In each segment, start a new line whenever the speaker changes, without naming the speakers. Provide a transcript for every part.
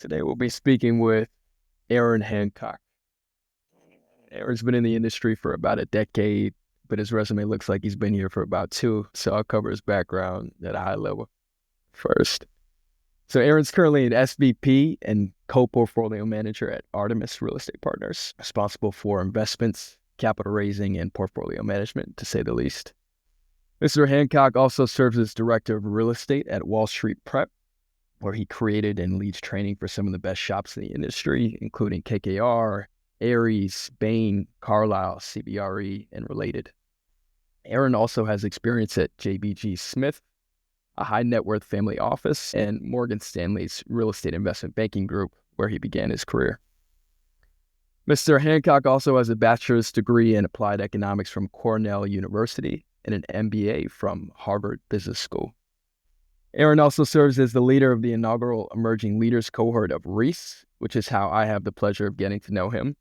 Today we'll be speaking with Aaron Hancock. Aaron's been in the industry for about a decade, but his resume looks like he's been here for about two, so I'll cover his background at a high level first. So Aaron's currently an SVP and co-portfolio manager at Artemis Real Estate Partners, responsible for investments, capital raising, and portfolio management, to say the least. Mr. Hancock also serves as director of real estate at Wall Street Prep, where he created and leads training for some of the best shops in the industry, including KKR, Ares, Bain, Carlisle, CBRE, and related. Aaron also has experience at JBG Smith, a high net worth family office, and Morgan Stanley's real estate investment banking group, where he began his career. Mr. Hancock also has a bachelor's degree in applied economics from Cornell University and an MBA from Harvard Business School. Aaron also serves as the leader of the inaugural Emerging Leaders cohort of REIS, which is how I have the pleasure of getting to know him.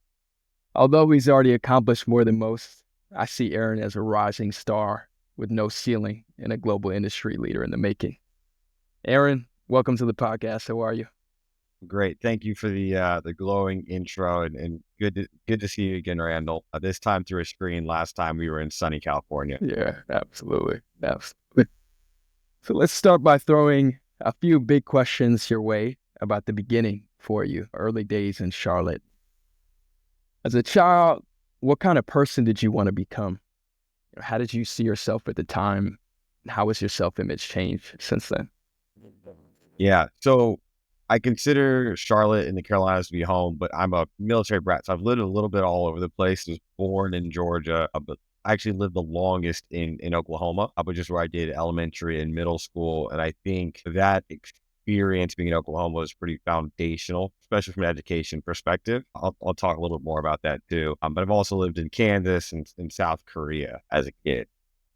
Although he's already accomplished more than most, I see Aaron as a rising star with no ceiling and a global industry leader in the making. Aaron, welcome to the podcast. How are you?
Great. Thank you for the glowing intro and good to see you again, Randall. This time through a screen. Last time we were in sunny California.
Yeah, absolutely. So let's start by throwing a few big questions your way about the beginning for you, early days in Charlotte. As a child, what kind of person did you want to become? How did you see yourself at the time? How has your self-image changed since then?
Yeah. So I consider Charlotte and the Carolinas to be home, but I'm a military brat. So I've lived a little bit all over the place. I was born in Georgia, but I actually lived the longest in Oklahoma, which is where I did elementary and middle school. And I think that experience being in Oklahoma was pretty foundational, especially from an education perspective. I'll talk a little bit more about that too. But I've also lived in Kansas and in South Korea as a kid.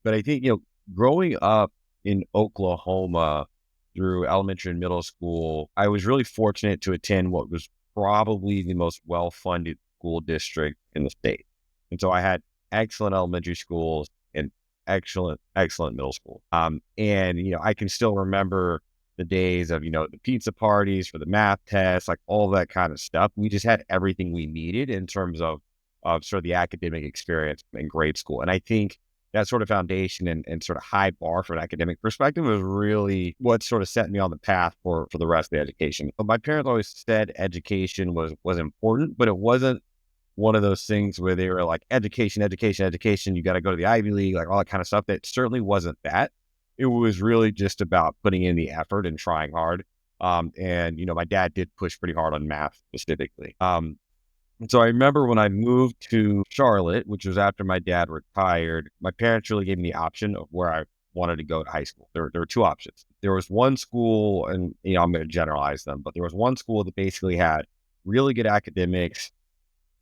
But I think, growing up in Oklahoma through elementary and middle school, I was really fortunate to attend what was probably the most well-funded school district in the state. And so I had excellent elementary schools and excellent middle school. And I can still remember the days of, the pizza parties for the math tests, like all that kind of stuff. We just had everything we needed in terms of sort of the academic experience in grade school. And I think that sort of foundation and sort of high bar for an academic perspective was really what sort of set me on the path for the rest of the education. But my parents always said education was important, but it wasn't one of those things where they were like, education, you got to go to the Ivy League, like all that kind of stuff. That certainly wasn't that. It was really just about putting in the effort and trying hard. And my dad did push pretty hard on math specifically. And so I remember when I moved to Charlotte, which was after my dad retired, my parents really gave me the option of where I wanted to go to high school. There were two options. There was one school, and I'm going to generalize them, but there was one school that basically had really good academics,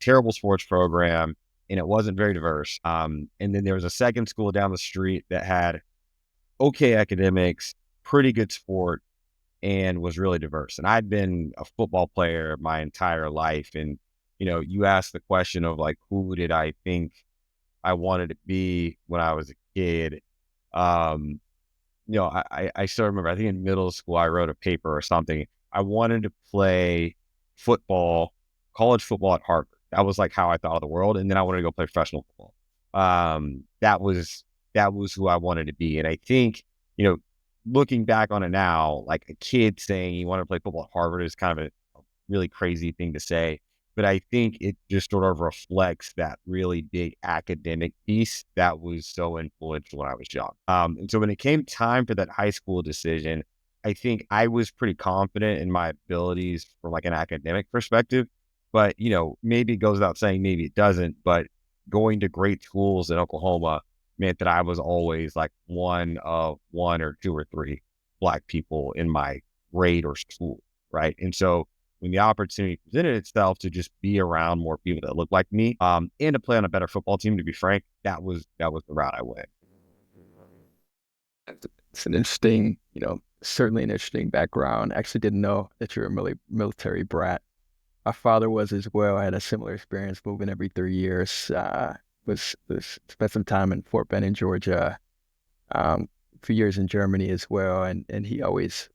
terrible sports program, and it wasn't very diverse. And then there was a second school down the street that had okay academics, pretty good sport, and was really diverse. And I'd been a football player my entire life, and you asked the question of like, who did I think I wanted to be when I was a kid? I still remember, I think in middle school, I wrote a paper or something. I wanted to play football, college football at Harvard. That was like how I thought of the world. And then I wanted to go play professional football. That was who I wanted to be. And I think, looking back on it now, like a kid saying you want to play football at Harvard is kind of a really crazy thing to say. But I think it just sort of reflects that really big academic piece that was so influential when I was young. And so when it came time for that high school decision, I think I was pretty confident in my abilities from like an academic perspective. But, maybe it goes without saying, maybe it doesn't. But going to great schools in Oklahoma meant that I was always like one of one or two or three Black people in my grade or school, right? And so when the opportunity presented itself to just be around more people that look like me, and to play on a better football team, to be frank, that was the route I went.
It's an interesting, certainly an interesting background. I actually didn't know that you're a military brat. My father was as well. I had a similar experience moving every 3 years. Spent some time in Fort Benning, Georgia, a few years in Germany as well. And he always,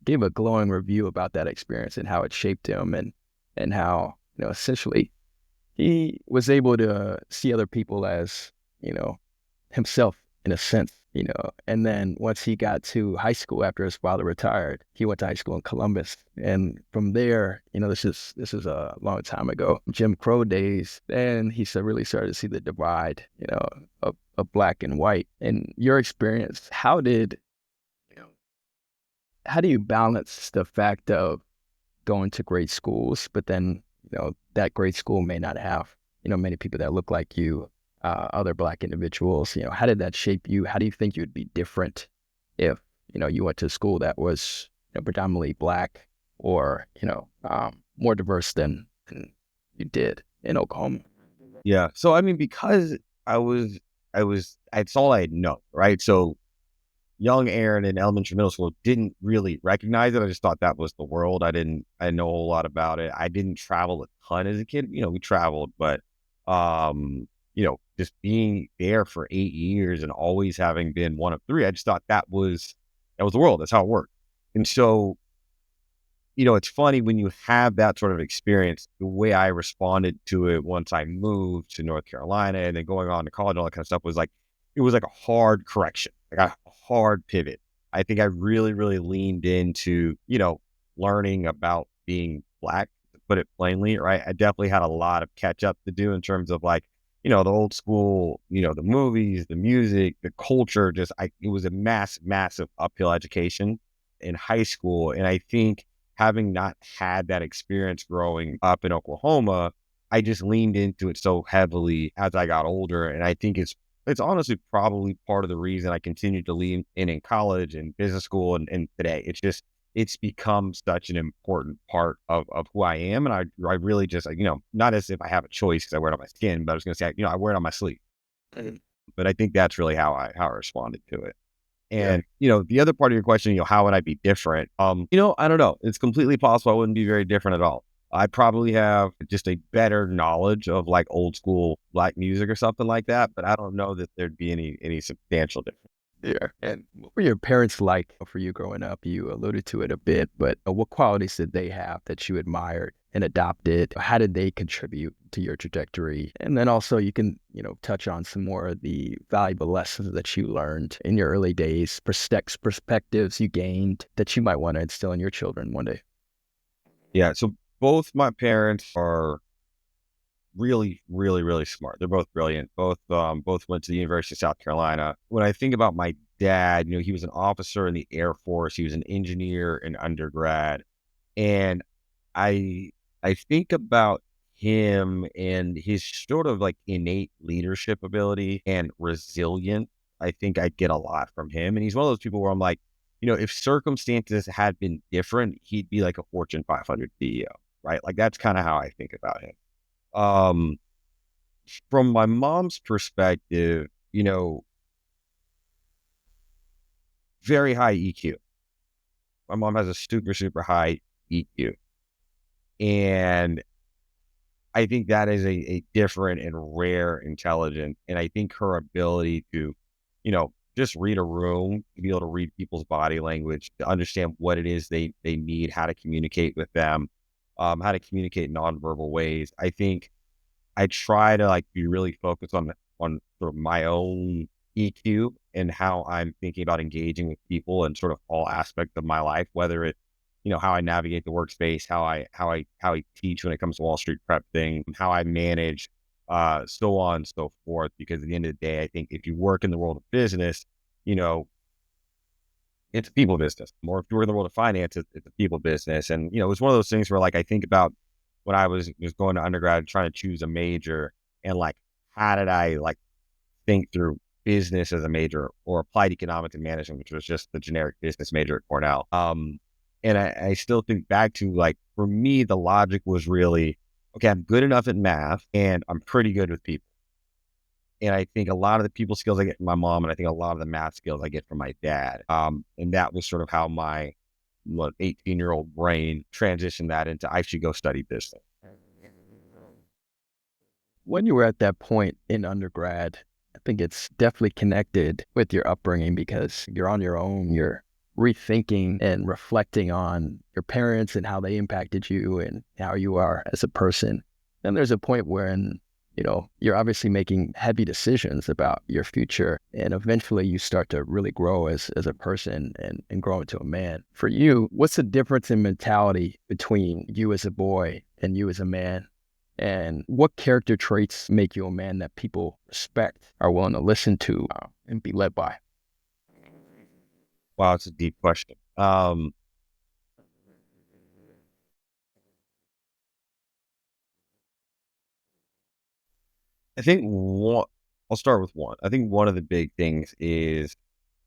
gave a glowing review about that experience and how it shaped him, and how, essentially he was able to see other people as, you know, himself in a sense, and then once he got to high school after his father retired, he went to high school in Columbus. And from there, this is a long time ago, Jim Crow days, and he really started to see the divide, of black and white. In your experience, you know, how do you balance the fact of going to great schools, but then, that great school may not have, many people that look like you, other black individuals? How did that shape you? How do you think you'd be different if, you went to a school that was, predominantly black, or, more diverse than you did in Oklahoma?
Yeah. So I mean, because I was, it's all I had known, right? So young Aaron in elementary, middle school didn't really recognize it. I just thought that was the world. I didn't know a whole lot about it. I didn't travel a ton as a kid. We traveled, but, just being there for 8 years and always having been one of three, I just thought that was the world. That's how it worked. And so, it's funny when you have that sort of experience, the way I responded to it once I moved to North Carolina and then going on to college and all that kind of stuff was like, it was like a hard correction, like a hard pivot. I think I really, really leaned into, learning about being black, to put it plainly, right? I definitely had a lot of catch up to do in terms of like, the old school, the movies, the music, the culture, it was a massive uphill education in high school. And I think having not had that experience growing up in Oklahoma, I just leaned into it so heavily as I got older. And I think it's honestly probably part of the reason I continued to lean in college and business school and today. It's become such an important part of who I am. And I really just, not as if I have a choice because I wear it on my skin, but I was going to say, I wear it on my sleeve.
Mhm.
But I think that's really how I responded to it.
Yeah.
And, the other part of your question, how would I be different? I don't know. It's completely possible I wouldn't be very different at all. I probably have just a better knowledge of like old school black music or something like that, but I don't know that there'd be any substantial difference.
Yeah. And what were your parents like for you growing up? You alluded to it a bit, but what qualities did they have that you admired and adopted? How did they contribute to your trajectory? And then also you can, touch on some more of the valuable lessons that you learned in your early days, perspectives you gained that you might want to instill in your children one day.
Yeah. So both my parents are really, really, really smart. They're both brilliant. Both went to the University of South Carolina. When I think about my dad, he was an officer in the Air Force. He was an engineer in undergrad. And I I think about him and his sort of like innate leadership ability and resilience. I think I'd get a lot from him. And he's one of those people where I'm like, if circumstances had been different, he'd be like a Fortune 500 CEO, right? Like that's kind of how I think about him. Um, from my mom's perspective, very high EQ. My mom has a super, super high EQ. And I think that is a different and rare intelligence. And I think her ability to, just read a room, to be able to read people's body language, to understand what it is they need, how to communicate with them, how to communicate in nonverbal ways. I think I try to like be really focused on sort of my own EQ and how I'm thinking about engaging with people and sort of all aspects of my life, whether it's, how I navigate the workspace, how I teach when it comes to Wall Street prep thing, how I manage, so on and so forth. Because at the end of the day, I think if you work in the world of business, you know, it's a people business. Or if you work in the world of finance, it's a people business. And, it's one of those things where like I think about when I was going to undergrad trying to choose a major and like, how did I like think through business as a major or applied economics and management, which was just the generic business major at Cornell. And I still think back to like, for me, the logic was really, okay, I'm good enough at math and I'm pretty good with people. And I think a lot of the people skills I get from my mom, and I think a lot of the math skills I get from my dad. And that was sort of how my 18-year-old brain transitioned that into I should go study business.
When you were at that point in undergrad, I think it's definitely connected with your upbringing because you're on your own. You're rethinking and reflecting on your parents and how they impacted you and how you are as a person. Then there's a point when, you're obviously making heavy decisions about your future. And eventually you start to really grow as a person and grow into a man. For you, what's the difference in mentality between you as a boy and you as a man? And what character traits make you a man that people respect, are willing to listen to, and be led by?
Wow, it's a deep question. I think one, I'll start with one. I think one of the big things is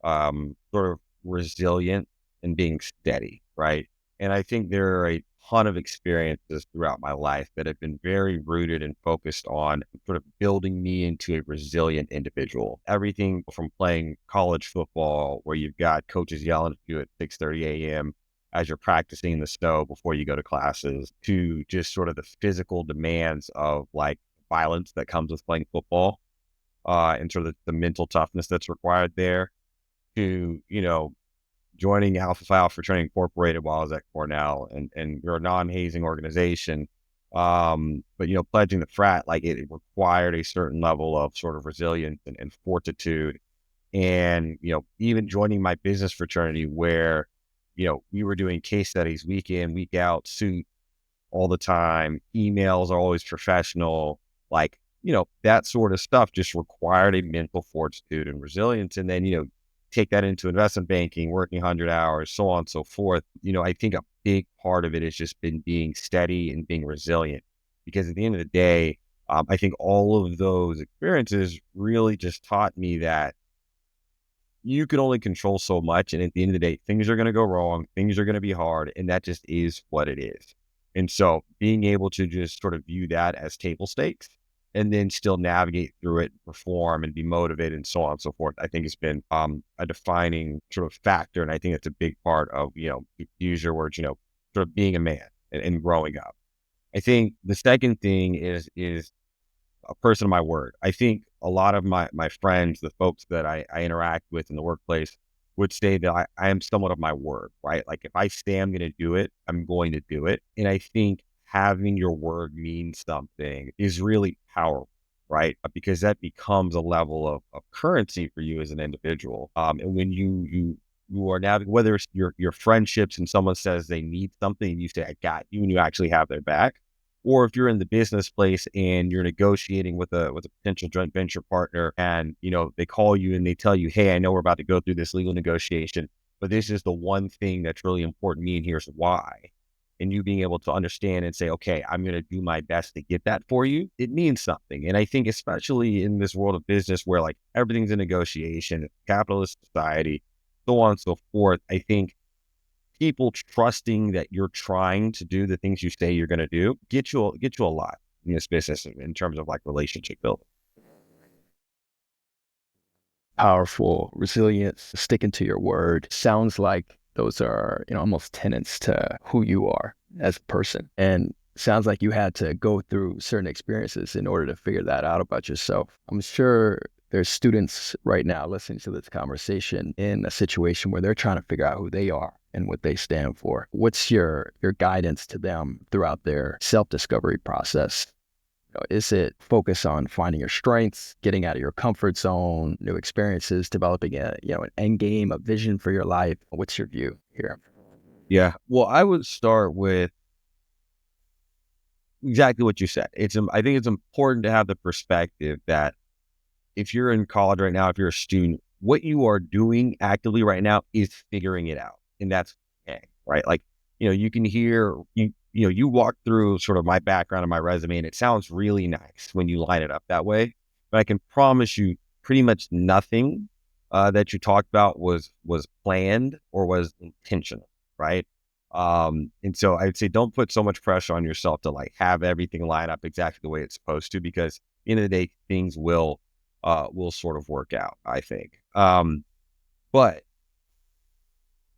sort of resilient and being steady, right? And I think there are a ton of experiences throughout my life that have been very rooted and focused on sort of building me into a resilient individual. Everything from playing college football, where you've got coaches yelling at you at 6:30 a.m. as you're practicing in the snow before you go to classes, to just sort of the physical demands of like violence that comes with playing football, and sort of the mental toughness that's required there, to, joining Alpha Phi Fraternity Incorporated while I was at Cornell, and you're a non-hazing organization. But, pledging the frat, like it required a certain level of sort of resilience and fortitude. And, even joining my business fraternity where, we were doing case studies week in, week out, suit all the time, emails are always professional, like, that sort of stuff just required a mental fortitude and resilience. And then, take that into investment banking, working 100 hours, so on and so forth. I think a big part of it has just been being steady and being resilient, because at the end of the day, I think all of those experiences really just taught me that you can only control so much. And at the end of the day, things are going to go wrong. Things are going to be hard. And that just is what it is. And so being able to just sort of view that as table stakes and then still navigate through it, perform and be motivated and so on and so forth, I think has been a defining sort of factor. And I think it's a big part of, use your words, sort of being a man and growing up. I think the second thing is a person of my word. I think a lot of my friends, the folks that I interact with in the workplace, would say that I am somewhat of my word, right? Like if I say I'm going to do it, I'm going to do it. And I think having your word mean something is really powerful, right? Because that becomes a level of currency for you as an individual. And when you are now, whether it's your friendships and someone says they need something and you say, I got you, and you actually have their back, or if you're in the business place and you're negotiating with a potential joint venture partner, and they call you and they tell you, hey, I know we're about to go through this legal negotiation, but this is the one thing that's really important to me, and here's why. And you being able to understand and say, okay, I'm going to do my best to get that for you, it means something. And I think especially in this world of business where like everything's a negotiation, capitalist society, so on and so forth, I think people trusting that you're trying to do the things you say you're going to do get you a lot in this business in terms of like relationship building.
Powerful, resilience, sticking to your word. Sounds like those are, almost tenets to who you are as a person. And sounds like you had to go through certain experiences in order to figure that out about yourself. I'm sure there's students right now listening to this conversation in a situation where they're trying to figure out who they are and what they stand for. What's your guidance to them throughout their self-discovery process? Is it focus on finding your strengths, getting out of your comfort zone, new experiences, developing an end game, a vision for your life? What's your view here?
Yeah. Well, I would start with exactly what you said. I think it's important to have the perspective that if you're in college right now, if you're a student, what you are doing actively right now is figuring it out. And that's okay, right? Like, you can hear, you walk through sort of my background and my resume, and it sounds really nice when you line it up that way. But I can promise you pretty much nothing that you talked about was planned or was intentional, right? And so I'd say don't put so much pressure on yourself to like have everything line up exactly the way it's supposed to, because at the end of the day, things will sort of work out, I think. But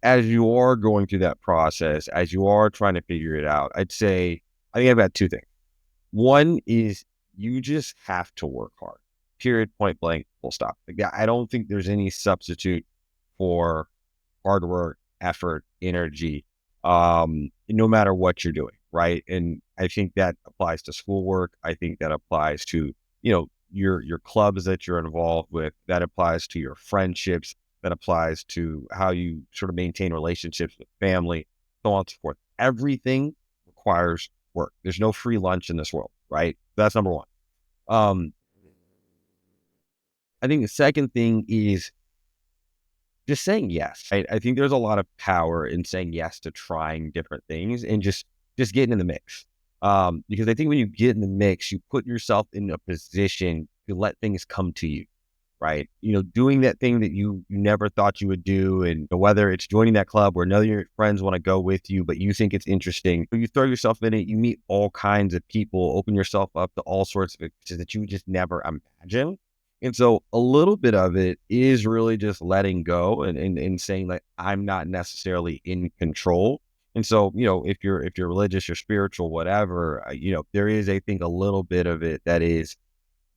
as you are going through that process, as you are trying to figure it out, I'd say, I think I've got two things. One is you just have to work hard, period, point blank, full stop. Like, I don't think there's any substitute for hard work, effort, energy, no matter what you're doing, right? And I think that applies to schoolwork. I think that applies to, your clubs that you're involved with. That applies to your friendships. That applies to how you sort of maintain relationships with family, so on and so forth. Everything requires work. There's no free lunch in this world, right? That's number one. Um, I think the second thing is just saying yes. I think there's a lot of power in saying yes to trying different things and just getting in the mix. Because I think when you get in the mix, you put yourself in a position to let things come to you, right? Doing that thing that you never thought you would do, and whether it's joining that club where none of your friends want to go with you, but you think it's interesting, you throw yourself in it, you meet all kinds of people, open yourself up to all sorts of experiences that you just never imagine. And so a little bit of it is really just letting go and saying like, I'm not necessarily in control. And so, if you're religious, you're spiritual, whatever, there is, I think, a little bit of it that is,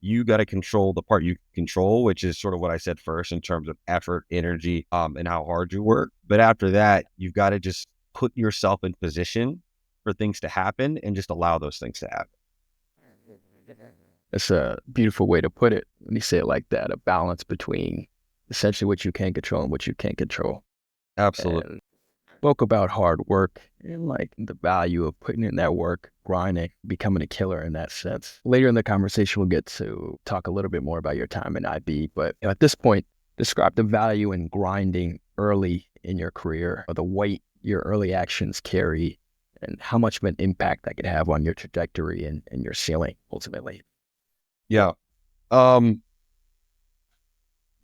you got to control the part you control, which is sort of what I said first in terms of effort, energy, and how hard you work. But after that, you've got to just put yourself in position for things to happen and just allow those things to happen.
That's a beautiful way to put it when you say it like that, a balance between essentially what you can control and what you can't control.
Absolutely.
And spoke about hard work and like the value of putting in that work, grinding, becoming a killer in that sense. Later in the conversation, we'll get to talk a little bit more about your time in IB. But at this point, describe the value in grinding early in your career, or the weight your early actions carry, and how much of an impact that could have on your trajectory and your ceiling ultimately.
Yeah. So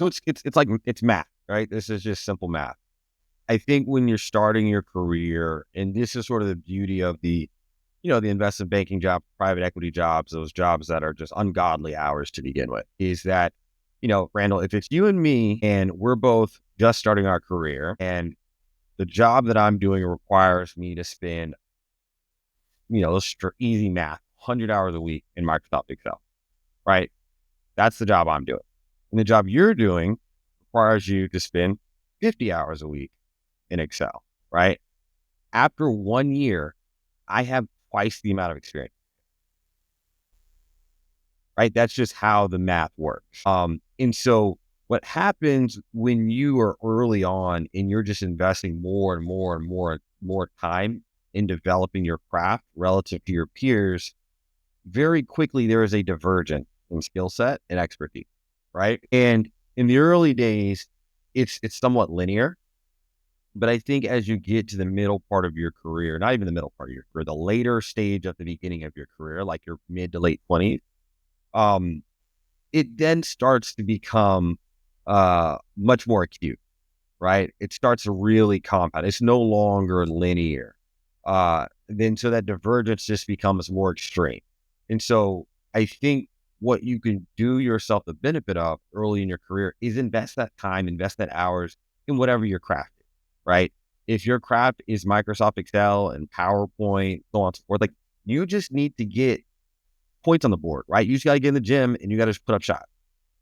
it's like, it's math, right? This is just simple math. I think when you're starting your career, and this is sort of the beauty of the investment banking job, private equity jobs, those jobs that are just ungodly hours to begin with, is that, Randall, if it's you and me and we're both just starting our career and the job that I'm doing requires me to spend, let's easy math, 100 hours a week in Microsoft Excel, right? That's the job I'm doing. And the job you're doing requires you to spend 50 hours a week in Excel, right? After 1 year, I have twice the amount of experience, right? That's just how the math works. And so what happens when you are early on and you're just investing more and more and more time in developing your craft relative to your peers, very quickly there is a divergence in skill set and expertise, right? And in the early days, it's somewhat linear. But I think as you get to the middle part of your career, not even the middle part of your career, the later stage of the beginning of your career, like your mid to late 20s, um, it then starts to become much more acute, right? It starts to really compound. It's no longer linear. Then so that divergence just becomes more extreme. And so I think what you can do yourself the benefit of early in your career is invest that time, invest that hours in whatever your craft is, right? If your craft is Microsoft Excel and PowerPoint, so on and so forth, like, you just need to get points on the board, right? You just got to get in the gym and you got to just put up shots.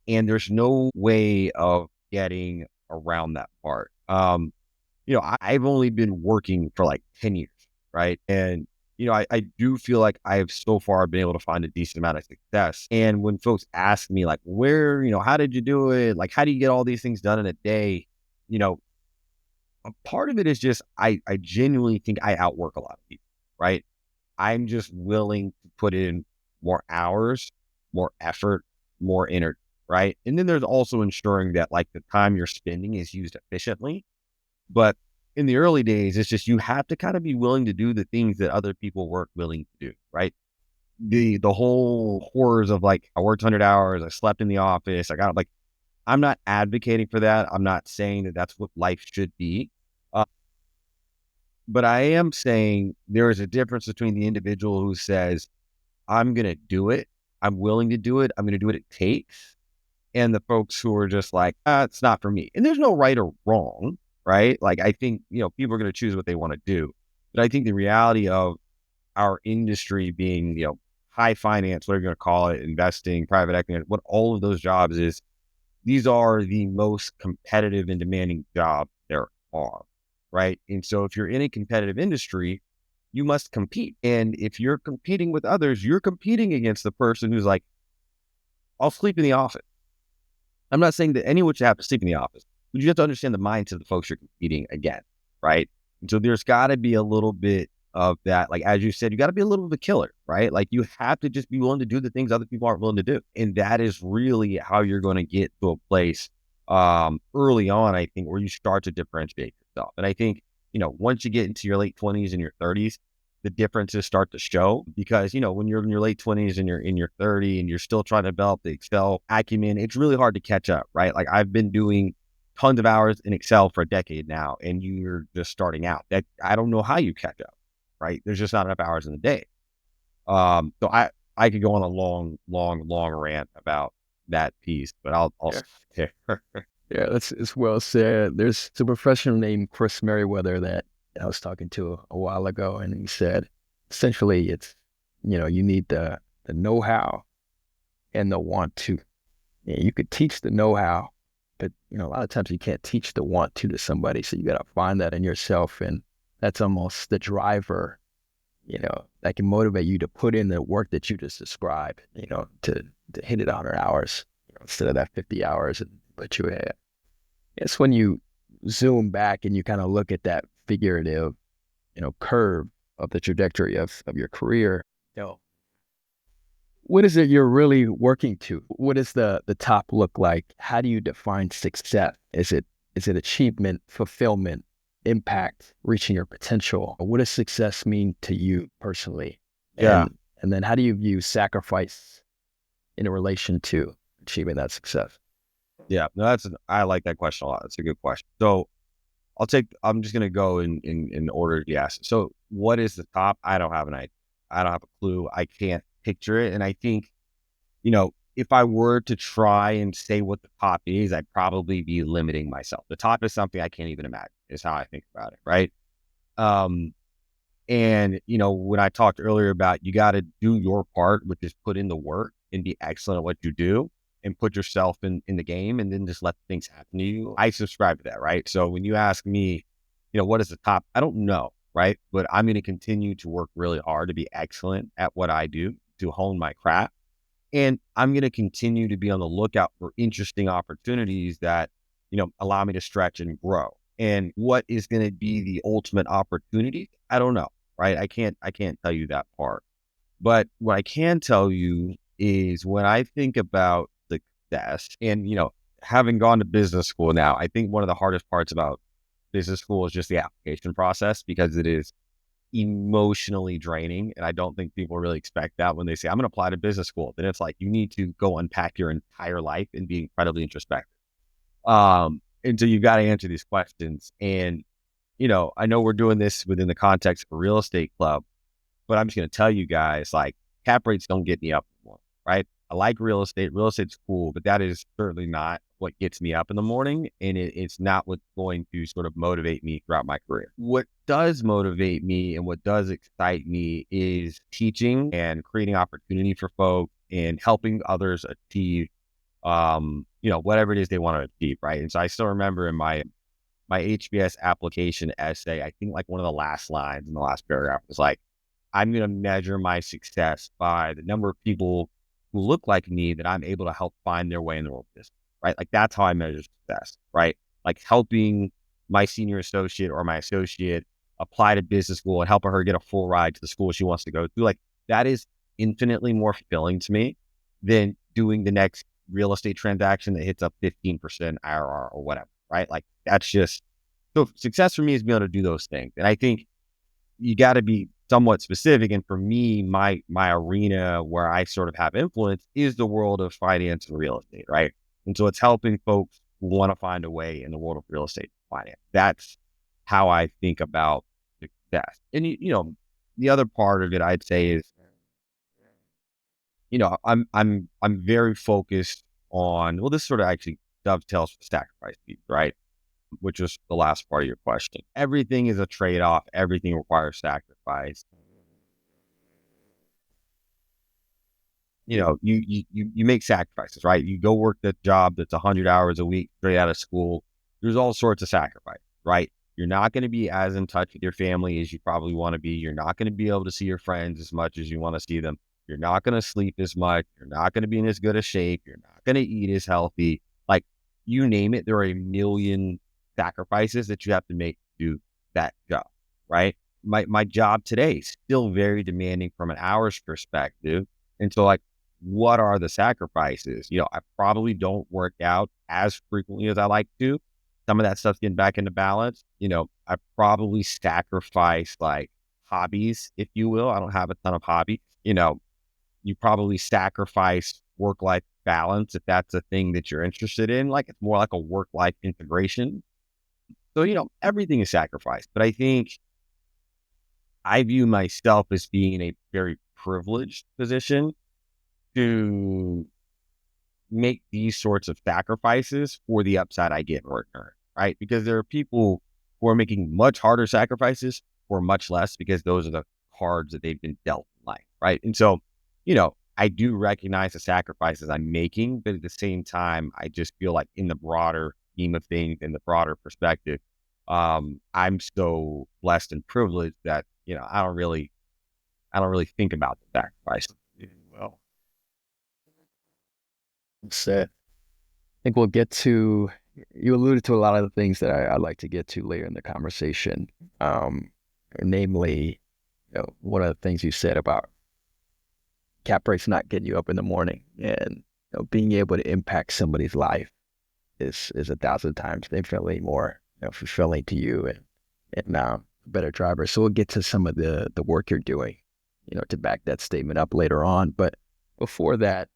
And there's no way of getting around that part. I've only been working for like 10 years, right? And, I do feel like I've so far been able to find a decent amount of success. And when folks ask me like, how did you do it? Like, how do you get all these things done in a day? You know, a part of it is just, I genuinely think I outwork a lot of people, right? I'm just willing to put in more hours, more effort, more energy, right? And then there's also ensuring that like the time you're spending is used efficiently. But in the early days, it's just, you have to kind of be willing to do the things that other people weren't willing to do, right? The whole horrors of like, I worked 100 hours, I slept in the office, I got like, I'm not advocating for that. I'm not saying that that's what life should be. Uh, but I am saying there is a difference between the individual who says, I'm going to do it, I'm willing to do it, I'm going to do what it takes, and the folks who are just like, it's not for me. And there's no right or wrong, right? Like, I think, people are going to choose what they want to do. But I think the reality of our industry being, high finance, whatever you're going to call it, investing, private equity, what all of those jobs is, these are the most competitive and demanding jobs there are, right? And so if you're in a competitive industry, you must compete. And if you're competing with others, you're competing against the person who's like, I'll sleep in the office. I'm not saying that anyone should have to sleep in the office, but you have to understand the mindset of the folks you're competing against, right? And so there's got to be a little bit of that. Like, as you said, you got to be a little bit of a killer, right? Like, you have to just be willing to do the things other people aren't willing to do. And that is really how you're going to get to a place early on, I think, where you start to differentiate yourself. And I think, once you get into your late 20s and your 30s, the differences start to show, because, when you're in your late 20s and you're in your 30 and you're still trying to develop the Excel acumen, it's really hard to catch up, right? Like, I've been doing tons of hours in Excel for a decade now, and you're just starting out. That I don't know how you catch up, right? There's just not enough hours in the day. So I could go on a long rant about that piece, but I'll
Yeah.
stop there.
Yeah, it's well said. There's a professional named Chris Merriweather that I was talking to a while ago, and he said, essentially, it's, you need the know-how and the want to. Yeah, you could teach the know-how, but, a lot of times you can't teach the want to somebody. So you got to find that in yourself. And that's almost the driver, that can motivate you to put in the work that you just described, to hit it 100 hours, instead of that 50 hours. But you have, it's when you zoom back and you kind of look at that figurative, curve of the trajectory of your career. What is it you're really working to? What does the top look like? How do you define success? Is it achievement, fulfillment, impact, reaching your potential? What does success mean to you personally?
Yeah.
And then how do you view sacrifice in relation to achieving that success?
Yeah. No, I like that question a lot. That's a good question. So I'm just going to go in order you asked. So what is the top? I don't have an idea. I don't have a clue. I can't picture it. And I think, if I were to try and say what the top is, I'd probably be limiting myself. The top is something I can't even imagine, is how I think about it. Right. And, when I talked earlier about, you got to do your part, which is put in the work and be excellent at what you do and put yourself in the game, and then just let things happen to you. I subscribe to that. Right. So when you ask me, what is the top? I don't know. Right. But I'm going to continue to work really hard to be excellent at what I do, to hone my craft. And I'm going to continue to be on the lookout for interesting opportunities that, allow me to stretch and grow. And what is going to be the ultimate opportunity? I don't know. Right. I can't tell you that part. But what I can tell you is, when I think about success and, having gone to business school now, I think one of the hardest parts about business school is just the application process, because it is emotionally draining. And I don't think people really expect that when they say, I'm going to apply to business school. Then it's like, you need to go unpack your entire life and be incredibly introspective. And so you've got to answer these questions. And, I know we're doing this within the context of a real estate club, but I'm just going to tell you guys, like, cap rates don't get me up anymore, right? I like real estate. Real estate's cool, but that is certainly not what gets me up in the morning. And it's not what's going to sort of motivate me throughout my career. What does motivate me and what does excite me is teaching and creating opportunity for folks and helping others achieve, whatever it is they want to achieve, right? And so I still remember in my HBS application essay, I think, like, one of the last lines in the last paragraph was like, I'm going to measure my success by the number of people who look like me that I'm able to help find their way in the world business, right? Like, that's how I measure success, right? Like, helping my senior associate or my associate apply to business school and helping her get a full ride to the school she wants to go to. Like, that is infinitely more fulfilling to me than doing the next real estate transaction that hits up 15% IRR or whatever, right? Like, that's just, so success for me is being able to do those things. And I think you got to be somewhat specific. And for me, my arena where I sort of have influence is the world of finance and real estate, right? And so it's helping folks who want to find a way in the world of real estate finance. That's how I think about success. And the other part of it, I'd say, is, I'm very focused on, well, this sort of actually dovetails with the sacrifice piece, right? Which is the last part of your question. Everything is a trade-off. Everything requires sacrifice. You make sacrifices, right? You go work that job that's 100 hours a week straight out of school. There's all sorts of sacrifice, right? You're not going to be as in touch with your family as you probably want to be. You're not going to be able to see your friends as much as you want to see them. You're not going to sleep as much. You're not going to be in as good a shape. You're not going to eat as healthy. Like, you name it, there are a million sacrifices that you have to make to do that job, right? My job today is still very demanding from an hours perspective. And so, like, what are the sacrifices? I probably don't work out as frequently as I like to. Some of that stuff's getting back into balance. I probably sacrifice like hobbies, if you will. I don't have a ton of hobbies. You probably sacrifice work-life balance if that's a thing that you're interested in. Like, it's more like a work-life integration. So, everything is sacrificed. But I think I view myself as being in a very privileged position to make these sorts of sacrifices for the upside I get in return, right? Because there are people who are making much harder sacrifices for much less, because those are the cards that they've been dealt in life, right? And so, I do recognize the sacrifices I'm making, but at the same time, I just feel like in the broader scheme of things, in the broader perspective, I'm so blessed and privileged that, I don't really think about the sacrifice. Well,
Said. I think we'll get to, you alluded to a lot of the things that I'd like to get to later in the conversation. Namely, one of the things you said about cap rates not getting you up in the morning, and being able to impact somebody's life is 1,000 times infinitely more fulfilling to you and a better driver. So we'll get to some of the work you're doing, to back that statement up later on. But before that,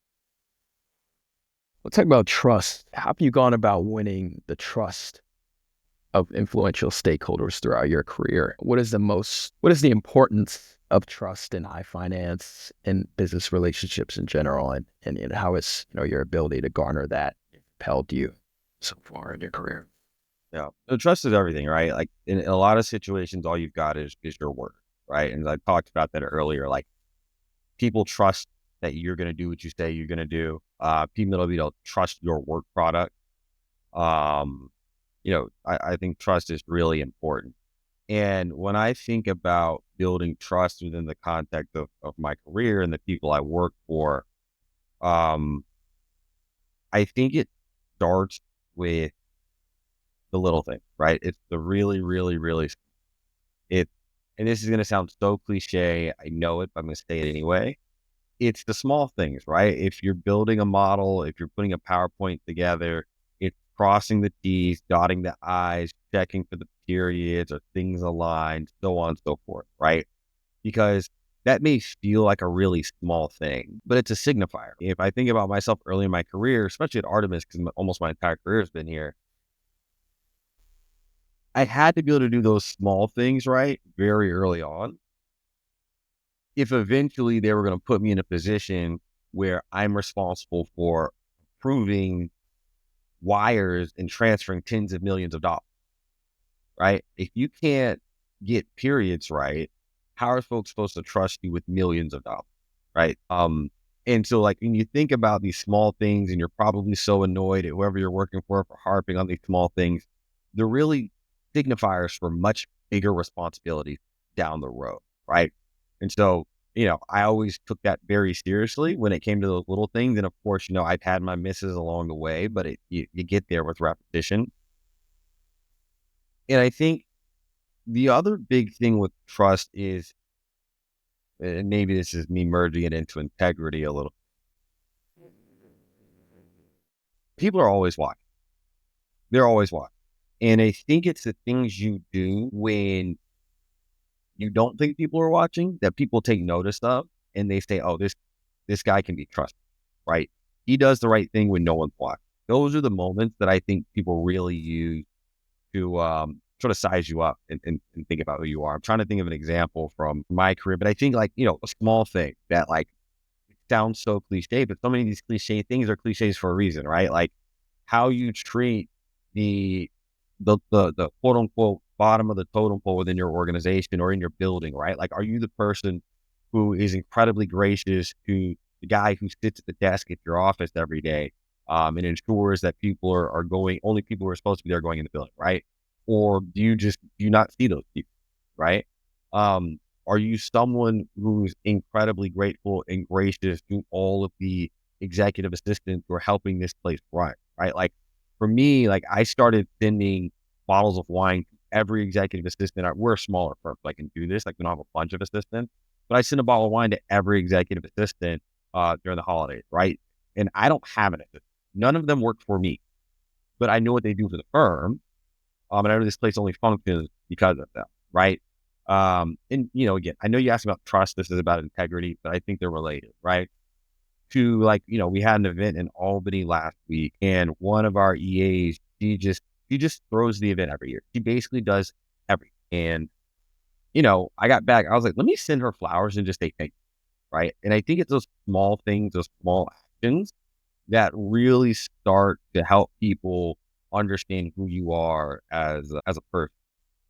we'll talk about trust. How have you gone about winning the trust of influential stakeholders throughout your career? What is the importance of trust in high finance and business relationships in general? And how is, your ability to garner that propelled you so far in your career?
Yeah. So trust is everything, right? Like, in a lot of situations, all you've got is your word, right? And I talked about that earlier. Like, people trust that you're going to do what you say you're going to do. People don't trust your work product. I think trust is really important. And when I think about building trust within the context of my career and the people I work for, um, I think it starts with the little thing, right? It's the really, really, really, it, and this is going to sound so cliche. I know it, but I'm going to say it anyway. It's the small things, right? If you're building a model, if you're putting a PowerPoint together, it's crossing the T's, dotting the I's, checking for the periods or things aligned, so on and so forth, right? Because that may feel like a really small thing, but it's a signifier. If I think about myself early in my career, especially at Artemis, because almost my entire career has been here, I had to be able to do those small things right very early on, if eventually they were going to put me in a position where I'm responsible for approving wires and transferring tens of millions of dollars, right? If you can't get periods right, how are folks supposed to trust you with millions of dollars, right? And so, like, when you think about these small things, and you're probably so annoyed at whoever you're working for harping on these small things, they're really signifiers for much bigger responsibilities down the road, right? And so, I always took that very seriously when it came to those little things. And of course, I've had my misses along the way, but you get there with repetition. And I think the other big thing with trust is, and maybe this is me merging it into integrity a little, people are always watching. They're always watching. And I think it's the things you do when you don't think people are watching that people take notice of, and they say, oh, this guy can be trusted, right? He does the right thing when no one's watching. Those are the moments that I think people really use to sort of size you up and think about who you are. I'm trying to think of an example from my career, but I think, like, a small thing that, like, sounds so cliche, but so many of these cliche things are cliches for a reason, right? Like, how you treat the quote unquote bottom of the totem pole within your organization or in your building, right? Like, are you the person who is incredibly gracious to the guy who sits at the desk at your office every day, and ensures that people are going, only people who are supposed to be there going in the building, right? or do you not see those people, right? Are you someone who's incredibly grateful and gracious to all of the executive assistants who are helping this place run, right? Like for me, like I started sending bottles of wine to every executive assistant. We're a smaller firm, so I can do this. Like we don't have a bunch of assistants, but I send a bottle of wine to every executive assistant during the holidays, right? And I don't have an assistant. None of them work for me, but I know what they do for the firm. And I know this place only functions because of them, right? And again, I know you asked about trust. This is about integrity, but I think they're related, right? To like, we had an event in Albany last week, and one of our EAs, she just throws the event every year. She basically does everything. And I got back. I was like, let me send her flowers and just say thank you, right? And I think it's those small things, those small actions that really start to help people understand who you are as a person.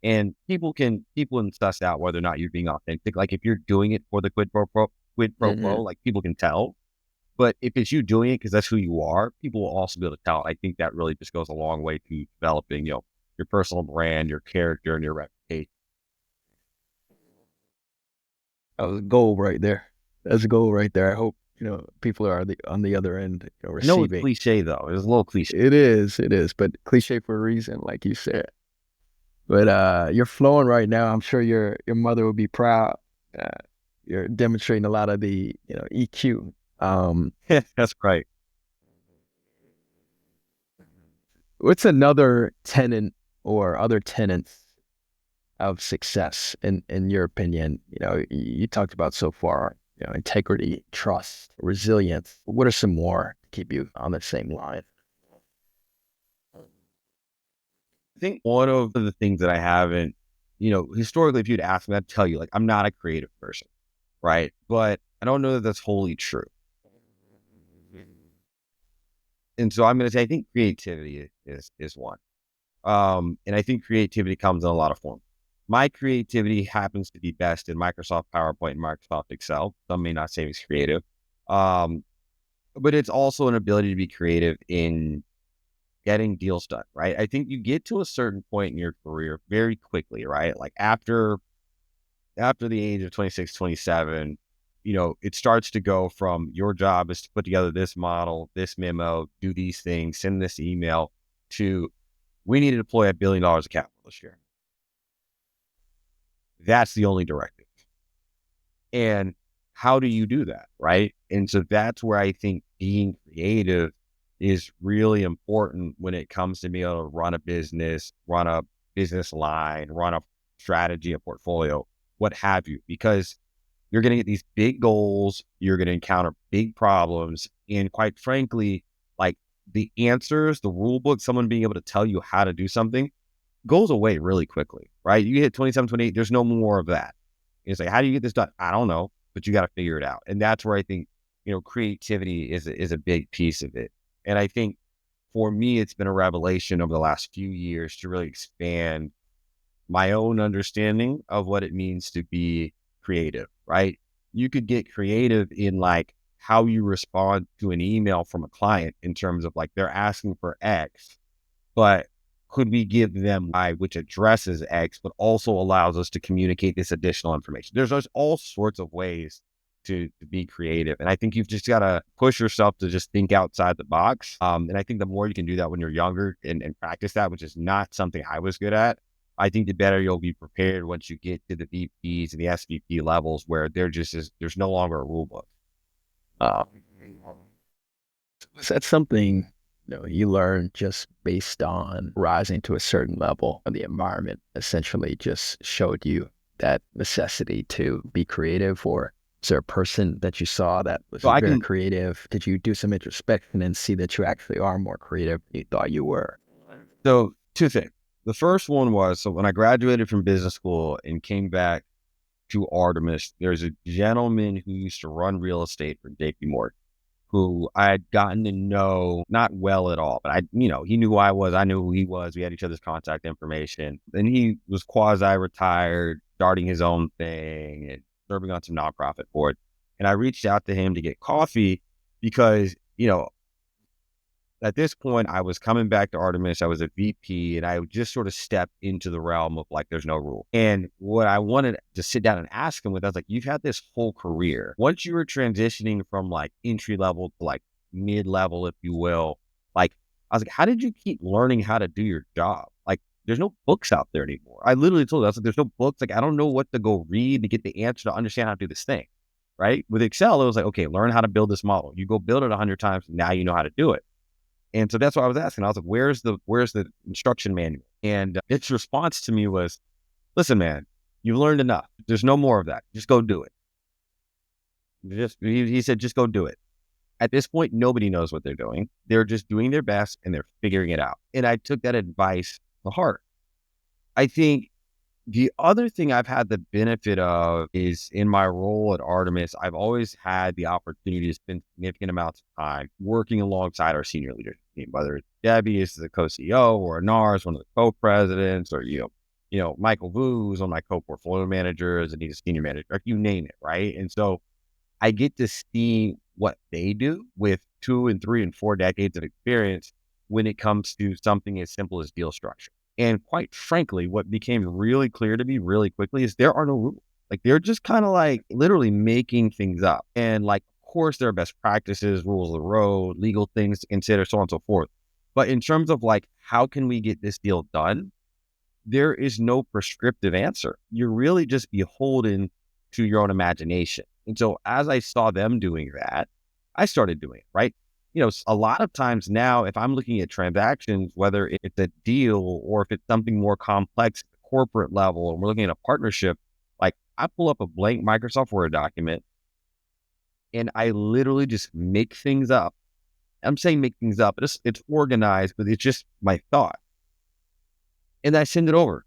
And people can suss out whether or not you're being authentic. Like if you're doing it for the quid pro quo,
Mm-hmm.
like people can tell. But if it's you doing it because that's who you are, people will also be able to tell. I think that really just goes a long way to developing, your personal brand, your character, and your reputation.
That was a goal right there. That's a goal right there. I hope, people are on the other end,
I know it's
receiving.
cliche though. It's a little cliche.
It is, but cliche for a reason, like you said. But you're flowing right now. I'm sure your mother will be proud. Uh, you're demonstrating a lot of the, EQ.
That's right.
What's another tenant or other tenants of success in your opinion? You talked about so far, integrity, trust, resilience. What are some more to keep you on the same line?
I think one of the things that I haven't, historically, if you'd ask me, I'd tell you, like, I'm not a creative person, right? But I don't know that that's wholly true. And so I'm going to say, I think creativity is one. And I think creativity comes in a lot of forms. My creativity happens to be best in Microsoft PowerPoint and Microsoft Excel. Some may not say it's creative. Um, but it's also an ability to be creative in getting deals done, right? I think you get to a certain point in your career very quickly, right? Like after the age of 26, 27, it starts to go from your job is to put together this model, this memo, do these things, send this email, to we need to deploy $1 billion of capital this year. That's the only directive. And how do you do that, right? And so that's where I think being creative is really important when it comes to being able to run a business line, run a strategy, a portfolio, what have you, because you're going to get these big goals, you're going to encounter big problems. And quite frankly, like the answers, the rule book, someone being able to tell you how to do something goes away really quickly, right? You hit 27, 28, there's no more of that. It's like, how do you get this done? I don't know, but you got to figure it out. And that's where I think, creativity is a big piece of it. And I think for me, it's been a revelation over the last few years to really expand my own understanding of what it means to be creative, right? You could get creative in like how you respond to an email from a client in terms of like they're asking for X, but could we give them Y, which addresses X, but also allows us to communicate this additional information? There's all sorts of ways to be creative. And I think you've just got to push yourself to just think outside the box. And I think the more you can do that when you're younger and practice that, which is not something I was good at, I think the better you'll be prepared once you get to the VPs and the SVP levels where there's no longer a rule book.
Uh, was that something you learned just based on rising to a certain level, and the environment essentially just showed you that necessity to be creative? Or is there a person that you saw that was
So I
very
can,
creative? Did you do some introspection and see that you actually are more creative than you thought you were?
so two things. The first one was, so when I graduated from business school and came back to Artemis, there's a gentleman who used to run real estate for JP Morgan, who I had gotten to know not well at all, but he knew who I was. I knew who he was. We had each other's contact information. And he was quasi-retired, starting his own thing and serving on some nonprofit board. And I reached out to him to get coffee because, at this point, I was coming back to Artemis. I was a VP, and I just sort of stepped into the realm of like, there's no rule. And what I wanted to sit down and ask him with, I was like, you've had this whole career. Once you were transitioning from like entry level to like mid level, if you will, like, I was like, how did you keep learning how to do your job? Like, there's no books out there anymore. I literally told him, I was like, there's no books. Like, I don't know what to go read to get the answer to understand how to do this thing. Right. With Excel, it was like, okay, learn how to build this model. You go build it 100 times. And now you know how to do it. And so that's what I was asking. I was like, where's the instruction manual? And its response to me was, listen, man, you've learned enough. There's no more of that. Just go do it. He said, just go do it. At this point, nobody knows what they're doing. They're just doing their best and they're figuring it out. And I took that advice to heart. I think the other thing I've had the benefit of is in my role at Artemis, I've always had the opportunity to spend significant amounts of time working alongside our senior leadership team, whether it's Debbie is the co-CEO or Anar is one of the co-presidents, or, Michael Vu is one of my co-portfolio managers and he's a senior manager, like you name it, right? And so I get to see what they do with 2 and 3 and 4 decades of experience when it comes to something as simple as deal structure. And quite frankly, what became really clear to me really quickly is there are no rules. Like, they're just kind of like literally making things up. And like, of course, there are best practices, rules of the road, legal things to consider, so on and so forth. But in terms of like, how can we get this deal done? There is no prescriptive answer. You're really just beholden to your own imagination. And so as I saw them doing that, I started doing it, right? A lot of times now, if I'm looking at transactions, whether it's a deal or if it's something more complex at the corporate level, and we're looking at a partnership, like I pull up a blank Microsoft Word document and I literally just make things up. I'm saying make things up, but it's organized, but it's just my thought. And I send it over.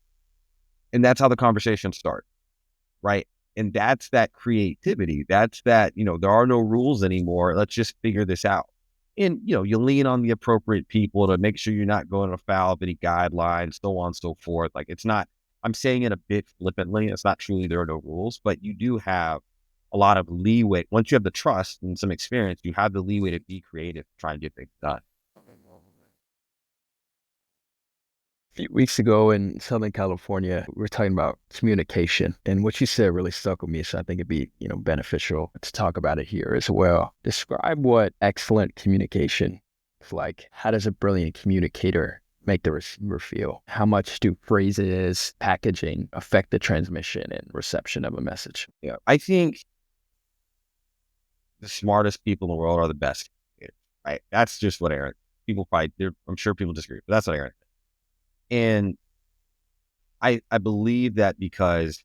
And that's how the conversation starts, right? And that's that creativity. That's that, there are no rules anymore. Let's just figure this out. And, you lean on the appropriate people to make sure you're not going afoul of any guidelines, so on and so forth. Like, it's not, I'm saying it a bit flippantly. It's not truly there are no rules, but you do have a lot of leeway. Once you have the trust and some experience, you have the leeway to be creative, try and get things done.
Few weeks ago in Southern California, we were talking about communication, and what you said really stuck with me. So I think it'd be, beneficial to talk about it here as well. Describe what excellent communication is like. How does a brilliant communicator make the receiver feel? How much do phrases, packaging affect the transmission and reception of a message?
Yeah, I think the smartest people in the world are the best communicators, right? That's just what Aaron. I'm sure people disagree, but that's what Aaron. And I believe that because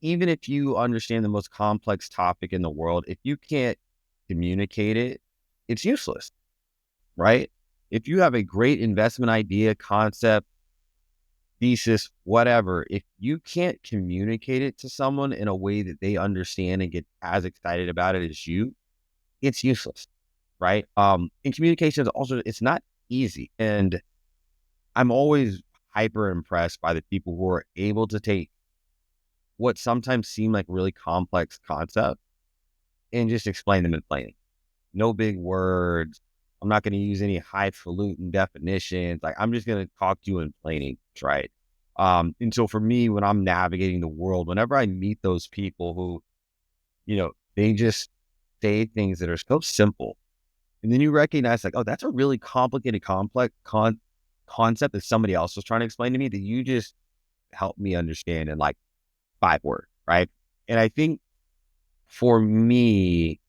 even if you understand the most complex topic in the world, if you can't communicate it, it's useless, right? If you have a great investment idea, concept, thesis, whatever, if you can't communicate it to someone in a way that they understand and get as excited about it as you, it's useless, right? And communication is also, it's not easy. And I'm always hyper impressed by the people who are able to take what sometimes seem like really complex concepts and just explain them in plain. No big words. I'm not going to use any highfalutin definitions. Like, I'm just going to talk to you in plain English, right? And so for me, when I'm navigating the world, whenever I meet those people who, they just say things that are so simple, and then you recognize like, oh, that's a really complicated, complex concept that somebody else was trying to explain to me that you just helped me understand in like 5 words, right? And I think for me,